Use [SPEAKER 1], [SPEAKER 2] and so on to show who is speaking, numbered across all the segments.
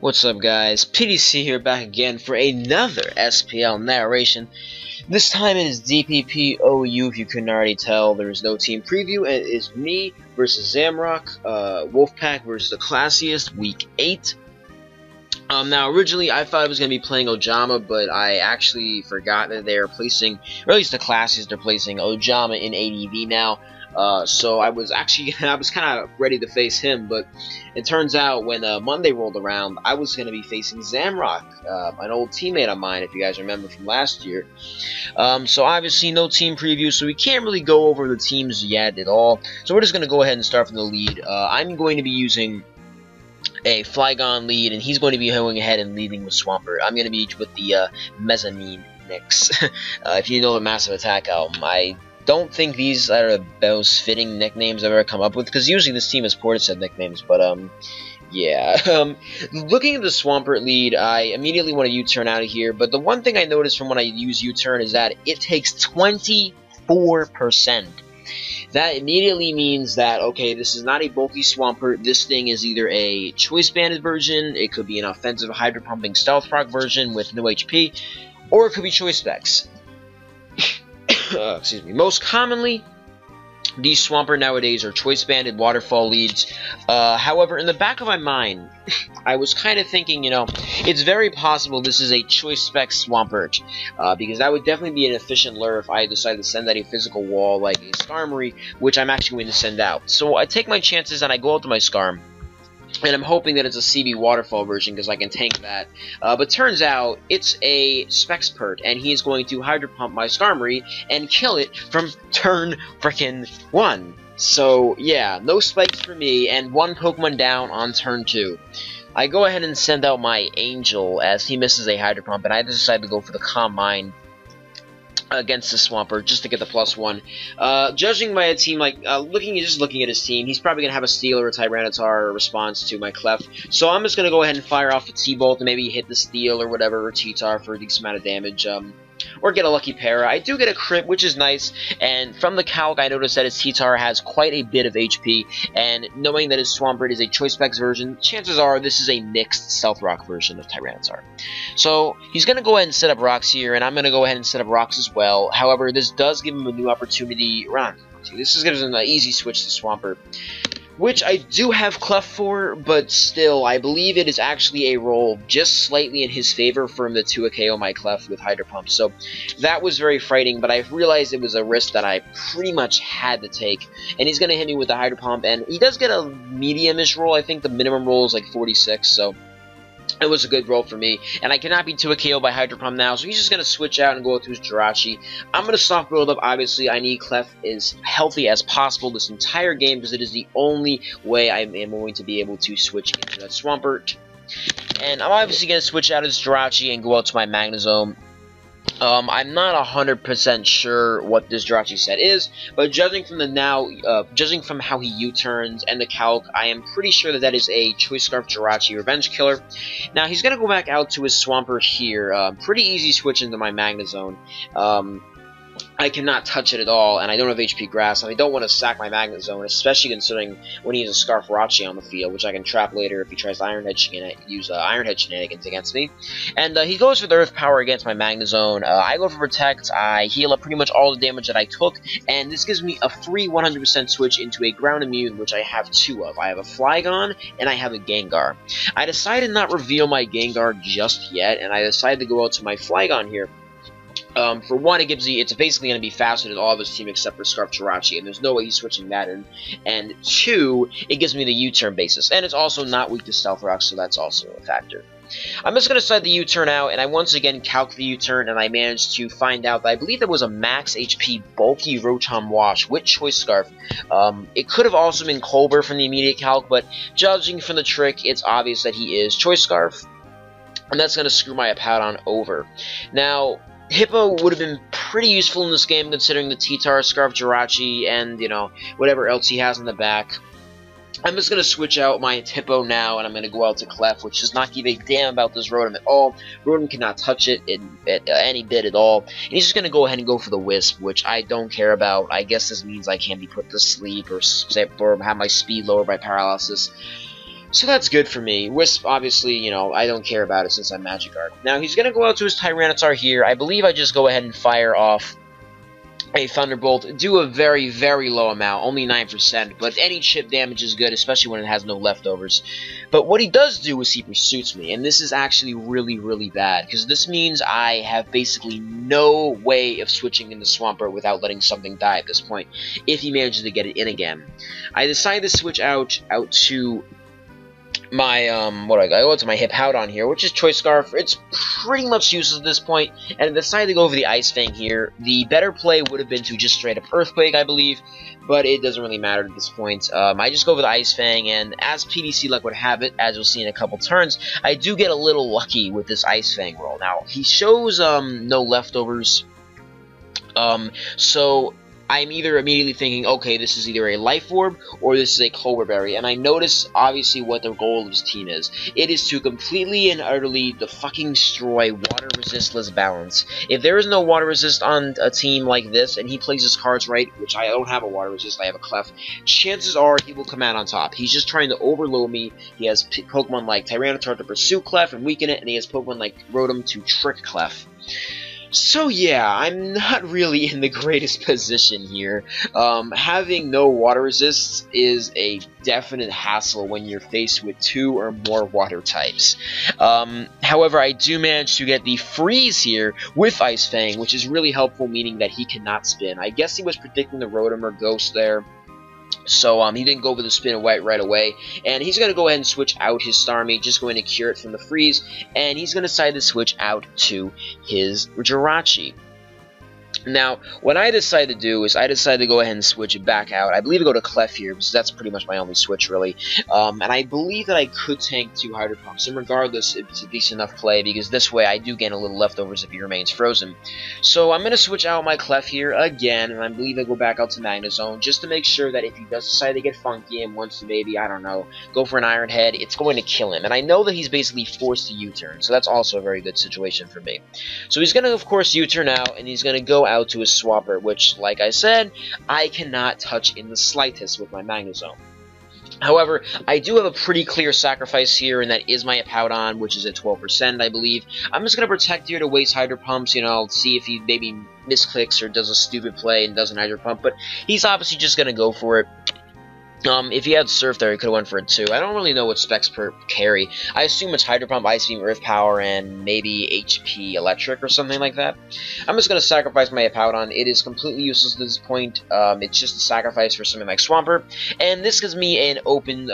[SPEAKER 1] What's up, guys? PDC here, back again for another SPL narration. This time it is DPP OU. If you couldn't already tell, there is no team preview. It is me versus Zamrock, Wolfpack versus the Classiest, Week 8. Now, originally, I thought I was going to be playing Ojama, but I actually forgot that they're placing, or at least the Classiest are placing Ojama in ADV now. So I was kind of ready to face him, but it turns out when Monday rolled around, I was going to be facing Zamrock, an old teammate of mine, if you guys remember from last year. So obviously no team preview, so we can't really go over the teams yet at all. So we're just going to go ahead and start from the lead. I'm going to be using a Flygon lead, and he's going to be going ahead and leading with Swampert. I'm going to be with the Mezzanine Nix. If you know the Massive Attack album, I don't think these are the most fitting nicknames I've ever come up with, because usually this team has Portishead nicknames, but yeah. Looking at the Swampert lead, I immediately want to U-turn out of here, but the one thing I noticed from when I use U-turn is that it takes 24%. That immediately means that, okay, this is not a bulky Swampert. This thing is either a choice banded version, it could be an offensive hydro pumping stealth rock version with no HP, or it could be choice specs. Excuse me. Most commonly, these Swampert nowadays are choice banded waterfall leads. However, in the back of my mind, I was kind of thinking, you know, it's very possible this is a choice spec Swampert, because that would definitely be an efficient lure if I decide to send out a physical wall like a Skarmory, which I'm actually going to send out. So I take my chances and I go out to my Skarm. And I'm hoping that it's a CB Waterfall version because I can tank that. But turns out it's a SpecsPert, and he is going to Hydro Pump my Skarmory and kill it from turn frickin' 1. So yeah, no spikes for me, and one Pokemon down on turn 2. I go ahead and send out my Angel as he misses a Hydro Pump, and I decide to go for the Calm Mind against the Swampert just to get the +1. Judging by a team like just looking at his team, he's probably gonna have a Steel or a Tyranitar response to my Clef. So I'm just gonna go ahead and fire off the T-Bolt and maybe hit the Steel or whatever, or T-Tar for a decent amount of damage. Or get a lucky para. I do get a crit, which is nice, and from the calc I noticed that his T-Tar has quite a bit of HP, and knowing that his Swampert is a Choice Specs version, chances are this is a mixed Stealth Rock version of Tyranitar. So he's going to go ahead and set up rocks here, and I'm going to go ahead and set up rocks as well. However, this does give him a new opportunity. This gives him an easy switch to Swampert, which I do have Clef for, but still, I believe it is actually a roll just slightly in his favor for him to KO my Clef with Hydro Pump. So that was very frightening, but I realized it was a risk that I pretty much had to take. And he's going to hit me with the Hydro Pump, and he does get a medium-ish roll. I think the minimum roll is like 46, so it was a good roll for me, and I cannot be 2-KO by Hydro Pump now, so he's just going to switch out and go to his Jirachi. I'm going to soft build up, obviously. I need Clef as healthy as possible this entire game, because it is the only way I am going to be able to switch into that Swampert. And I'm obviously going to switch out his Jirachi and go out to my Magnezone. I'm not 100% sure what this Jirachi set is, but judging from how he U-turns and the calc, I am pretty sure that that is a Choice Scarf Jirachi Revenge Killer. Now, he's going to go back out to his Swampert here. Pretty easy switch into my Magnezone. I cannot touch it at all, and I don't have HP Grass, and I don't want to sack my Magnezone, especially considering when he has a Scarf Rachi on the field, which I can trap later if he tries to use Iron Head shenanigans against me. And he goes for the Earth Power against my Magnezone. I go for Protect, I heal up pretty much all the damage that I took, and this gives me a free 100% switch into a Ground Immune, which I have 2 of. I have a Flygon, and I have a Gengar. I decided not to reveal my Gengar just yet, and I decided to go out to my Flygon here. For one, it's basically going to be faster than all of his team except for Scarf Jirachi, and there's no way he's switching that in. And 2, it gives me the U-turn basis, and it's also not weak to Stealth Rock, so that's also a factor. I'm just going to set the U-turn out, and I once again calc the U-turn, and I managed to find out that I believe there was a max HP bulky Rotom Wash with Choice Scarf. It could have also been Colbur from the immediate calc, but judging from the trick, it's obvious that he is Choice Scarf, and that's going to screw my Apoudon over. Now, Hippo would have been pretty useful in this game considering the T-Tar, Scarf Jirachi, and, you know, whatever else he has in the back. I'm just going to switch out my Hippo now, and I'm going to go out to Clef, which does not give a damn about this Rotom at all. Rotom cannot touch it any bit at all. And he's just going to go ahead and go for the Wisp, which I don't care about. I guess this means I can't be put to sleep or have my speed lowered by paralysis. So that's good for me. Wisp, obviously, you know, I don't care about it since I'm Magic Guard. Now, he's going to go out to his Tyranitar here. I believe I just go ahead and fire off a Thunderbolt. Do a very, very low amount, only 9%, but any chip damage is good, especially when it has no leftovers. But what he does do is he pursuits me, and this is actually really, really bad, because this means I have basically no way of switching into Swampert without letting something die at this point, if he manages to get it in again. I decide to switch out to my, I go to my Hippowdon here, which is Choice Scarf. It's pretty much useless at this point, and I decided to go over the Ice Fang here. The better play would have been to just straight up Earthquake, I believe, but it doesn't really matter at this point. I just go over the Ice Fang, and as PDC luck would have it, as you'll see in a couple turns, I do get a little lucky with this Ice Fang roll. Now, he shows, no leftovers, so I'm either immediately thinking, okay, this is either a Life Orb or this is a Cobra Berry, and I notice, obviously, what the goal of this team is. It is to completely and utterly destroy water-resistless balance. If there is no water resist on a team like this, and he plays his cards right, which I don't have a water resist, I have a Clef, chances are he will come out on top. He's just trying to overload me. He has Pokemon like Tyranitar to pursue Clef and weaken it, and he has Pokemon like Rotom to trick Clef. So yeah, I'm not really in the greatest position here. Having no water resists is a definite hassle when you're faced with 2 or more water types. However, I do manage to get the freeze here with Ice Fang, which is really helpful, meaning that he cannot spin. I guess he was predicting the Rotom or Ghost there. So, he didn't go with the spin right away, and he's going to go ahead and switch out his Starmie, just going to cure it from the freeze, and he's going to decide to switch out to his Jirachi. Now, what I decided to do is I decided to go ahead and switch it back out. I believe I go to Clef here, because that's pretty much my only switch, really. And I believe that I could tank 2 Hydro Pumps, and regardless, it's a decent enough play, because this way I do gain a little leftovers if he remains frozen. So I'm going to switch out my Clef here again, and I believe I go back out to Magnezone, just to make sure that if he does decide to get funky and wants to maybe, I don't know, go for an Iron Head, it's going to kill him. And I know that he's basically forced to U-turn, so that's also a very good situation for me. So he's going to, of course, U-turn out, and he's going to go out to his Swampert, which, like I said, I cannot touch in the slightest with my Magnezone. However, I do have a pretty clear sacrifice here, and that is my Hippowdon, which is at 12%, I believe. I'm just going to protect here to waste Hydro Pumps, you know, see if he maybe misclicks or does a stupid play and doesn't Hydro Pump, but he's obviously just going to go for it. If he had Surf there, he could have went for it too. I don't really know what SpecsPert carry. I assume it's Hydro Pump, Ice Beam, Earth Power, and maybe HP Electric or something like that. I'm just going to sacrifice my Hippowdon. It is completely useless at this point. It's just a sacrifice for something like Swampert. And this gives me an open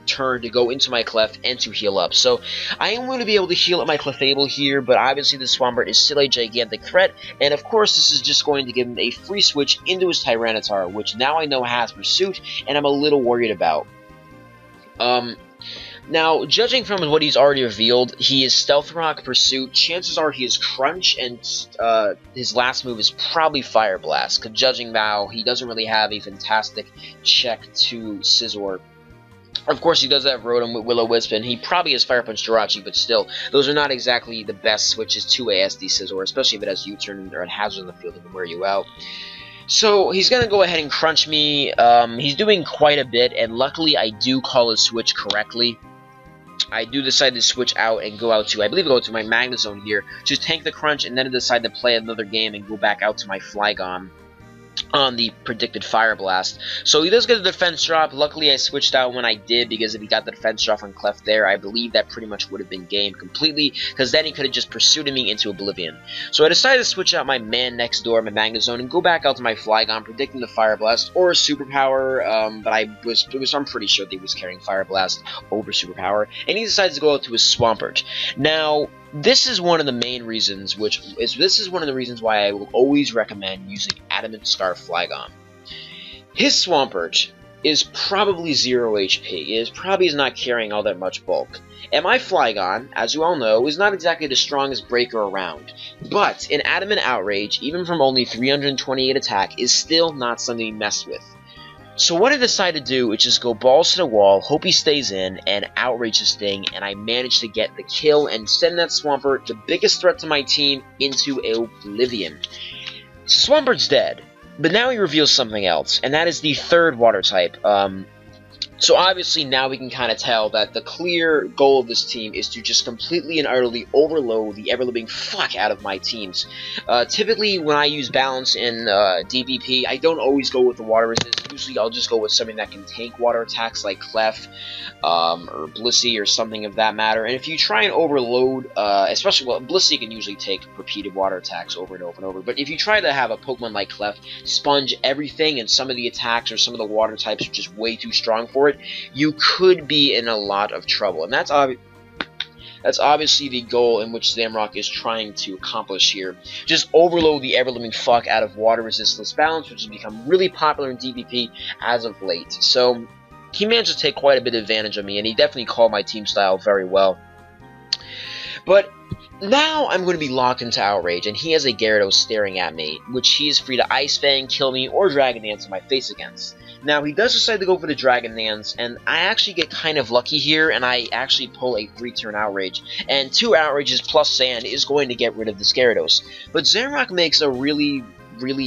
[SPEAKER 1] turn to go into my Clef and to heal up. So I am going to be able to heal up my Clefable here, but obviously the Swampert is still a gigantic threat, and of course this is just going to give him a free switch into his Tyranitar, which now I know has Pursuit, and I'm a little worried about. Now, judging from what he's already revealed, he is Stealth Rock, Pursuit. Chances are he is Crunch, and his last move is probably Fire Blast, because judging now, he doesn't really have a fantastic check to Scizor. Of course, he does have Rotom with Will-O-Wisp, and he probably has Fire Punch Jirachi, but still, those are not exactly the best switches to ASD Scizor, especially if it has U-turn or it Hazard in the field and can wear you out. So, he's going to go ahead and crunch me. He's doing quite a bit, and luckily I do call his switch correctly. I do decide to switch out and go out to, I believe I go to my Magnezone here, to tank the crunch, and then I decide to play another game and go back out to my Flygon on the predicted Fire Blast. So he does get a defense drop. Luckily I switched out when I did, because if he got the defense drop on Clef there, I believe that pretty much would have been game completely, because then he could have just pursued me into Oblivion. So I decided to switch out my man next door, my Magnezone, and go back out to my Flygon, predicting the Fire Blast or Superpower, but I'm pretty sure that he was carrying Fire Blast over Superpower, and he decides to go out to his Swampert. Now, this is one of the main reasons, why I will always recommend using Adamant Scarf Flygon. His Swampert is probably 0 HP. It probably is not carrying all that much bulk. And my Flygon, as you all know, is not exactly the strongest breaker around. But an Adamant Outrage, even from only 328 attack, is still not something to mess with. So what I decided to do is just go balls to the wall, hope he stays in, and outrage this thing, and I managed to get the kill and send that Swampert, the biggest threat to my team, into Oblivion. Swampert's dead, but now he reveals something else, and that is the third water type. So obviously now we can kind of tell that the clear goal of this team is to just completely and utterly overload the ever-living fuck out of my teams. Typically when I use balance in DPP, I don't always go with the water resist. Usually I'll just go with something that can tank water attacks like Clef or Blissey or something of that matter. And if you try and overload, especially, well, Blissey can usually take repeated water attacks over and over and over. But if you try to have a Pokemon like Clef sponge everything and some of the attacks or some of the water types are just way too strong for it, you could be in a lot of trouble. And that's obviously the goal in which Zamrock is trying to accomplish here. Just overload the ever-living fuck out of water-resistless balance, which has become really popular in DPP as of late. So he managed to take quite a bit of advantage of me, and he definitely called my team style very well. But now I'm going to be locked into Outrage, and he has a Gyarados staring at me, which he is free to Ice Fang, kill me, or Dragon Dance in my face against. Now, he does decide to go for the Dragon Dance, and I actually get kind of lucky here, and I actually pull a 3-turn Outrage. And 2 Outrages plus Sand is going to get rid of this Gyarados. But Zamrock makes a really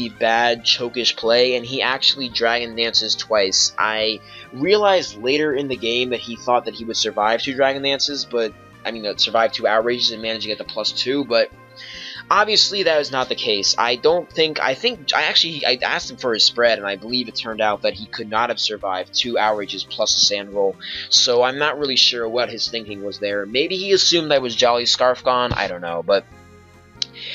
[SPEAKER 1] bad chokish play, and he actually Dragon Dances twice. I realized later in the game that he thought that he would survive 2 Dragon Dances, but I mean, survive 2 Outrages and manage to get the +2, but obviously that is not the case. I asked him for his spread, and I believe it turned out that he could not have survived 2 Outrages plus a Sand Roll, so I'm not really sure what his thinking was there. Maybe he assumed I was Jolly Scarf gone, I don't know, but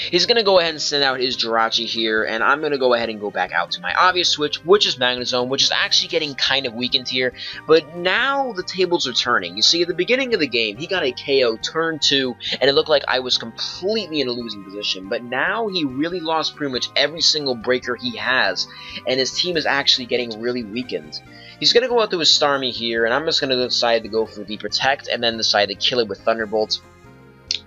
[SPEAKER 1] he's going to go ahead and send out his Jirachi here, and I'm going to go ahead and go back out to my obvious switch, which is Magnezone, which is actually getting kind of weakened here, but now the tables are turning. You see, at the beginning of the game, he got a KO turn 2, and it looked like I was completely in a losing position, but now he really lost pretty much every single breaker he has, and his team is actually getting really weakened. He's going to go out to his Starmie here, and I'm just going to decide to go for the Protect, and then decide to kill it with Thunderbolt.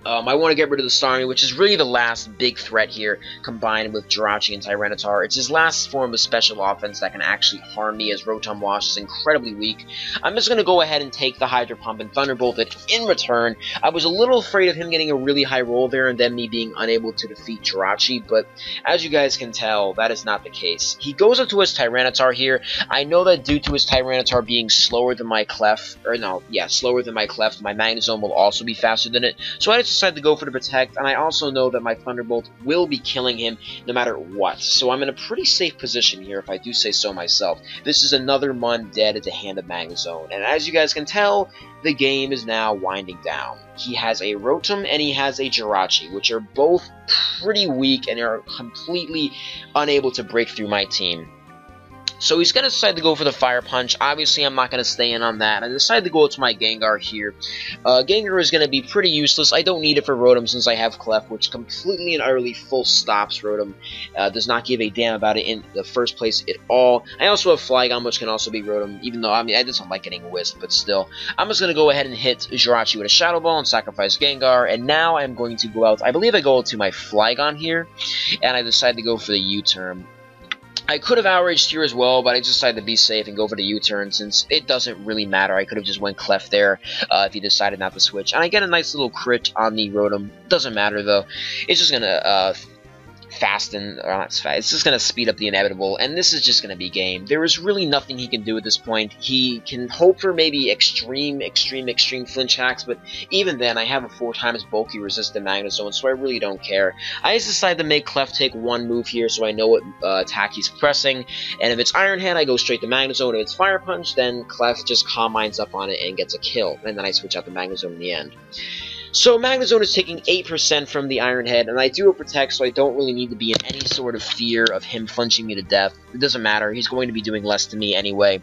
[SPEAKER 1] I want to get rid of the Starmie, which is really the last big threat here, combined with Jirachi and Tyranitar. It's his last form of special offense that can actually harm me, as Rotom Wash is incredibly weak. I'm just going to go ahead and take the Hydro Pump and Thunderbolt it in return. I was a little afraid of him getting a really high roll there and then me being unable to defeat Jirachi, but as you guys can tell, that is not the case. He goes up to his Tyranitar here. I know that due to his Tyranitar being slower than my Clef, slower than my Clef, my Magnezone will also be faster than it, so I decided to go for the Protect, and I also know that my Thunderbolt will be killing him no matter what, so I'm in a pretty safe position here if I do say so myself. This is another Mon dead at the hand of Magnezone, and as you guys can tell, the game is now winding down. He has a Rotom and he has a Jirachi, which are both pretty weak and are completely unable to break through my team. So he's going to decide to go for the Fire Punch. Obviously, I'm not going to stay in on that. I decided to go to my Gengar here. Gengar is going to be pretty useless. I don't need it for Rotom since I have Clef, which completely and utterly full stops Rotom. Does not give a damn about it in the first place at all. I also have Flygon, which can also be Rotom, even though, I mean, I just don't like getting Wisp, but still. I'm just going to go ahead and hit Jirachi with a Shadow Ball and sacrifice Gengar, and now I'm going to go out. I believe I go to my Flygon here, and I decide to go for the U-turn. I could have outraged here as well, but I just decided to be safe and go for the U-turn since it doesn't really matter. I could have just went Clef there if he decided not to switch. And I get a nice little crit on the Rotom. Doesn't matter though. It's just going to it's just going to speed up the inevitable, and this is just going to be game. There is really nothing he can do at this point. He can hope for maybe extreme flinch hacks, but even then, I have a 4 times bulky resistant Magnezone, so I really don't care. I just decided to make Clef take 1 move here, so I know what attack he's pressing, and if it's Iron Head, I go straight to Magnezone. If it's Fire Punch, then Clef just Calm Minds up on it and gets a kill, and then I switch out to Magnezone in the end. So Magnezone is taking 8% from the Iron Head, and I do a Protect, so I don't really need to be in any sort of fear of him flinching me to death. It doesn't matter, he's going to be doing less to me anyway.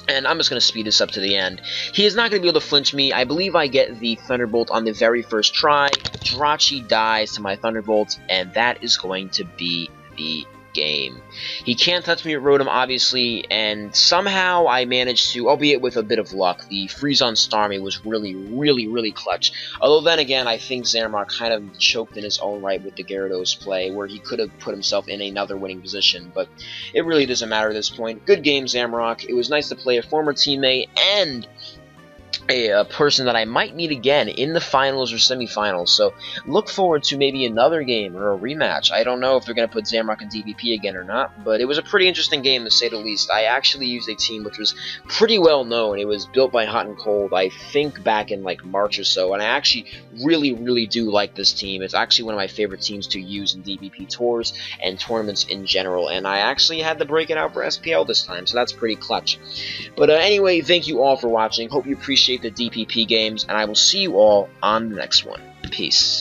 [SPEAKER 1] And I'm just going to speed this up to the end. He is not going to be able to flinch me. I believe I get the Thunderbolt on the very first try. Jirachi dies to my Thunderbolt, and that is going to be the game. He can't touch me with Rotom, obviously, and somehow I managed to, albeit with a bit of luck, the freeze on Starmie was really clutch. Although then again, I think Zamrock kind of choked in his own right with the Gyarados play, where he could have put himself in another winning position, but it really doesn't matter at this point. Good game, Zamrock. It was nice to play a former teammate and a person that I might meet again in the finals or semifinals. So look forward to maybe another game or a rematch. I don't know if they're going to put Zamrock and DPP again or not, but it was a pretty interesting game to say the least. I actually used a team which was pretty well known. It was built by Hot and Cold, I think back in like March or so, and I actually really do like this team. It's actually one of my favorite teams to use in DPP tours and tournaments in general, and I actually had to break it out for SPL this time, so that's pretty clutch. But anyway, thank you all for watching. Hope you appreciate the DPP games, and I will see you all on the next one. Peace.